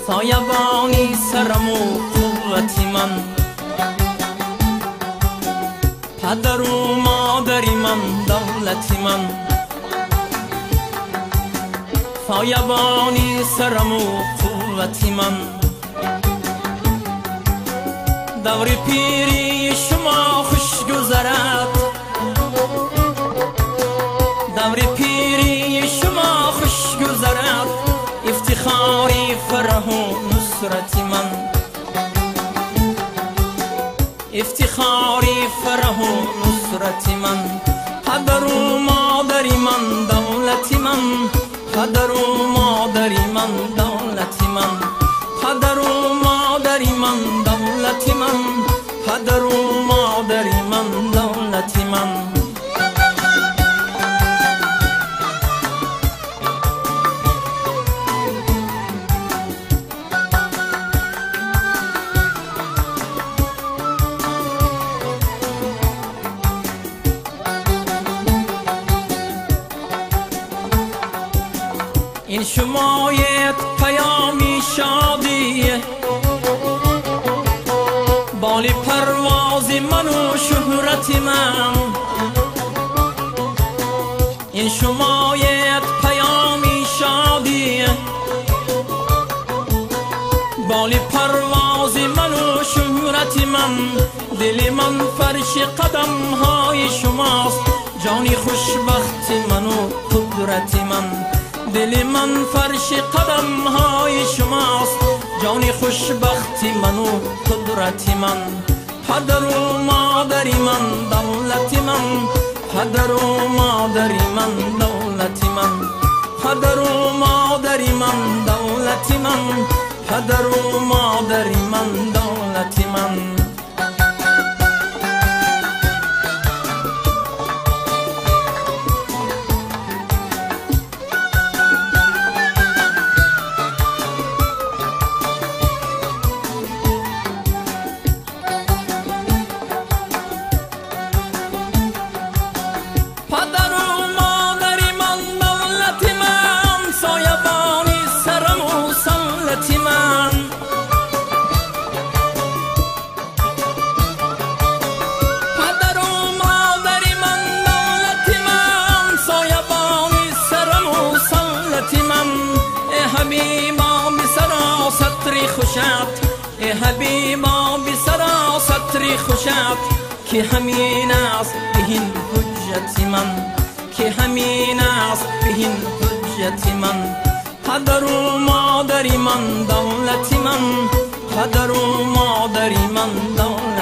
سایبانی سرم و قوتی من، پدر و مادری من دولتی من. سایبانی سرم و قوتی من، دور پیری شما خوش گذرد، دور پیری شما خوش گذرد. افتخاری فرح و نصرت من، افتخاری فرح و نصرت من. پدر و مادری من دولتی من، پدر و مادری من دولتی من. پدر و مادری من دولتی من، پدر و مادری من دولتی من. این شمایت پیامی شادیه، بالی پرواز من و شهرت من. این شمایت پیامی شادیه، بالی پرواز من و شهرت من. دل من فرش قدم های شماست، جانی خوشبخت من و قدرت من. دل من فرش قدم های شماست، جان خوشبخت من و قدرت من. پدر و مادری من دولت من، پدر و مادری من دولت من. پدر و مادری من دولت من، پدر و مادری من دولت من. حبیبا بی سرا سطری خوشت، ای حبیبا بی سرا سطری خوشت. که همین است بهین حجت من، که همین است بهین حجت من. پدر و مادری من دولت من، پدر و مادری من دولت